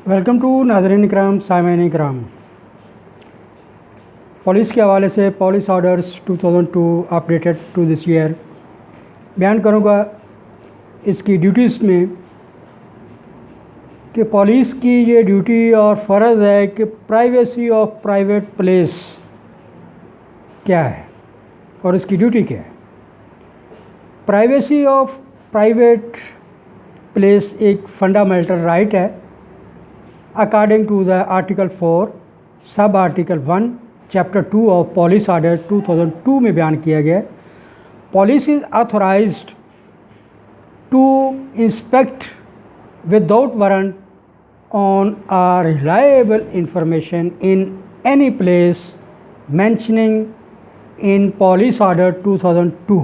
Welcome to नाज़रीन इकराम सामईन इकराम। Police के हवाले से police orders 2002 updated to this year बयान करूँगा इसकी ड्यूटीज़ में कि पुलिस की ये ड्यूटी और फ़र्ज़ है कि प्राइवेसी ऑफ प्राइवेट प्लेस क्या है और इसकी ड्यूटी क्या है। प्राइवेसी ऑफ प्राइवेट प्लेस एक फंडामेंटल राइट है according to the article 4 sub article 1 chapter 2 of police order 2002 में बयान किया गया। Police is authorised to inspect without warrant on a reliable information in any place mentioning in police order 2002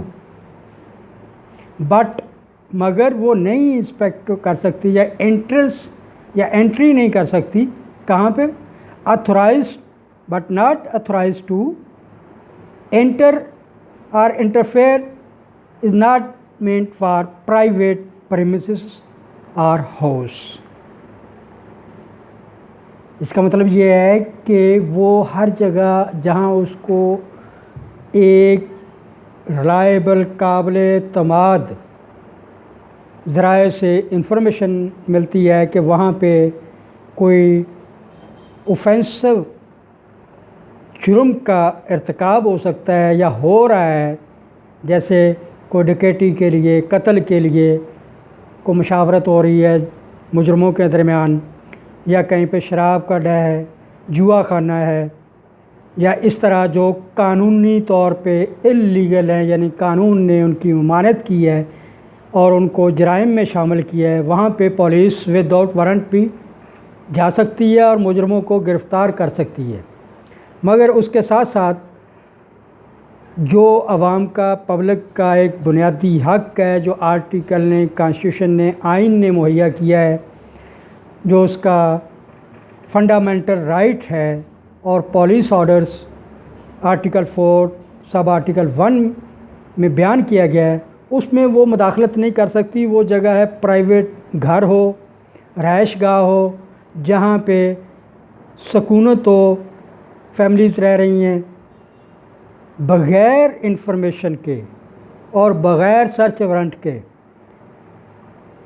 but मगर वो नहीं inspect कर सकती या एंट्रेंस या एंट्री नहीं कर सकती कहाँ पे authorized but not authorized to enter और interfere is not meant for private premises और हाउस। इसका मतलब ये है कि वो हर जगह जहाँ उसको एक रिलायबल काबिल एतमाद ज़राए से इंफॉर्मेशन मिलती है कि वहाँ पे कोई ऑफेंसिव जुर्म का इर्तिकाब हो सकता है या हो रहा है, जैसे कोई डकैती के लिए, कत्ल के लिए कोई मुशावरत हो रही है मुजरमों के दरमियान, या कहीं पे शराब का अड्डा है, जुआ खाना है, या इस तरह जो कानूनी तौर पे इल्लीगल हैं, यानी कानून ने उनकी ममानत की है और उनको जराइम में शामिल किया है, वहाँ पे पुलिस विदाउट वारंट भी जा सकती है और मुजरमों को गिरफ़्तार कर सकती है। मगर उसके साथ साथ जो आवाम का, पब्लिक का एक बुनियादी हक़ है जो आर्टिकल ने, कॉन्स्टिट्यूशन ने, आइन ने मुहैया किया है, जो उसका फंडामेंटल राइट है, और police orders article 4 sub article 1 में बयान किया गया है, उसमें वो मुदाखलत नहीं कर सकती। वो जगह है प्राइवेट घर हो, रहाइश गाह हो, जहाँ पे सकूनत हो, फैमिलीज़ रह रही हैं, बग़ैर इंफॉर्मेशन के और बग़ैर सर्च वारंट के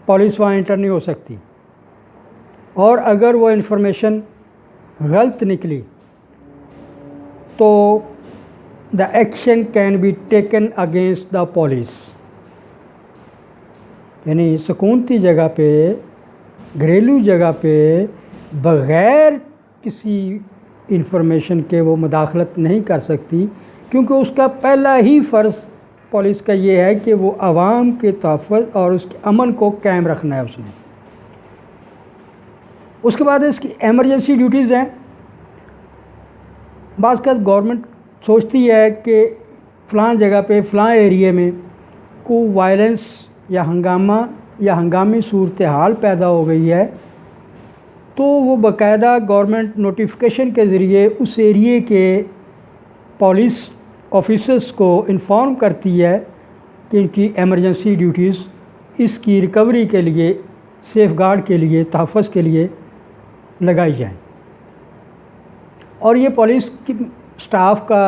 पुलिस वहाँ इंटर नहीं हो सकती। और अगर वो इंफॉर्मेशन गलत निकली तो the action can be taken against the police. यानी सुकूनती जगह पे, घरेलू जगह पे बग़ैर किसी इंफॉर्मेशन के वो मुदाखलत नहीं कर सकती, क्योंकि उसका पहला ही फ़र्ज़ पुलिस का ये है कि वो आवाम के तहफ़्फ़ुज़ और उसके अमन को कायम रखना है उसने। उसके बाद इसकी एमरजेंसी ड्यूटीज़ हैं। बाज़ का गवर्नमेंट सोचती है कि फ़लाँ जगह पे, फ़लाँ एरिया में कोई वायलेंस या हंगामा या हंगामी सूरत हाल पैदा हो गई है, तो वो बाकायदा गवर्नमेंट नोटिफिकेशन के ज़रिए उस एरिए के पुलिस ऑफिसर्स को इन्फॉर्म करती है कि इनकी एमरजेंसी ड्यूटीज़ इसकी रिकवरी के लिए, सेफ़गार्ड के लिए, तहफ़्फ़ुज़ के लिए लगाई जाएं। और ये पुलिस की स्टाफ का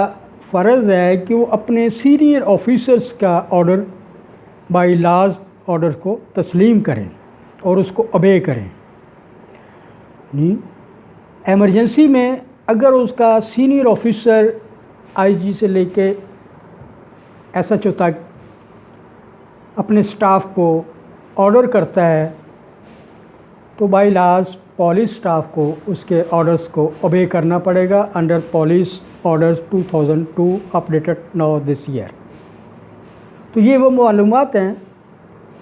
फ़र्ज़ है कि वो अपने सीनियर ऑफिसर्स का ऑर्डर बाय लॉज ऑर्डर को तस्लीम करें और उसको ओबे करें। एमरजेंसी में अगर उसका सीनियर ऑफिसर आईजी से लेके एसएचओ तक अपने स्टाफ को ऑर्डर करता है, तो बाय लॉज पुलिस स्टाफ को उसके ऑर्डर्स को ओबे करना पड़ेगा under police orders 2002 updated now this year. तो ये वो मालूमात हैं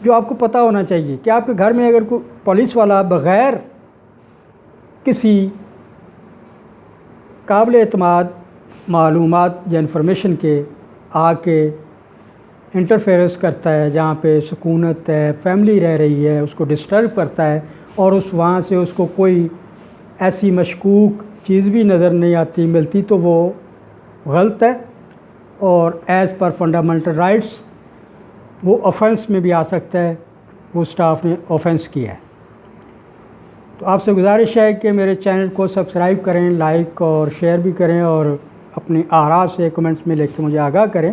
जो आपको पता होना चाहिए कि आपके घर में अगर कोई पुलिस वाला बग़ैर किसी काबिल एतमाद मालूमात या इंफॉर्मेशन के आके इंटरफेरेंस करता है, जहाँ पे सुकूनत है, फैमिली रह रही है, उसको डिस्टर्ब करता है और वहाँ से उसको कोई ऐसी मशकूक चीज़ भी नज़र नहीं आती मिलती, तो वो गलत है और एज़ पर फंडामेंटल राइट्स वो ऑफेंस में भी आ सकता है, वो स्टाफ ने ऑफेंस किया है। تو آپ سے گزارش ہے کہ میرے چینل کو سبسکرائب کریں، لائک اور شیئر بھی کریں، اور اپنی آراء سے کمنٹس میں لکھ کے مجھے آگاہ کریں۔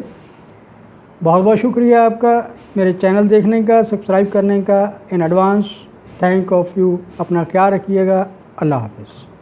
بہت بہت شکریہ آپ کا میرے چینل دیکھنے کا، سبسکرائب کرنے کا۔ In advance thank of you. اپنا خیال رکھیے گا۔ اللہ حافظ۔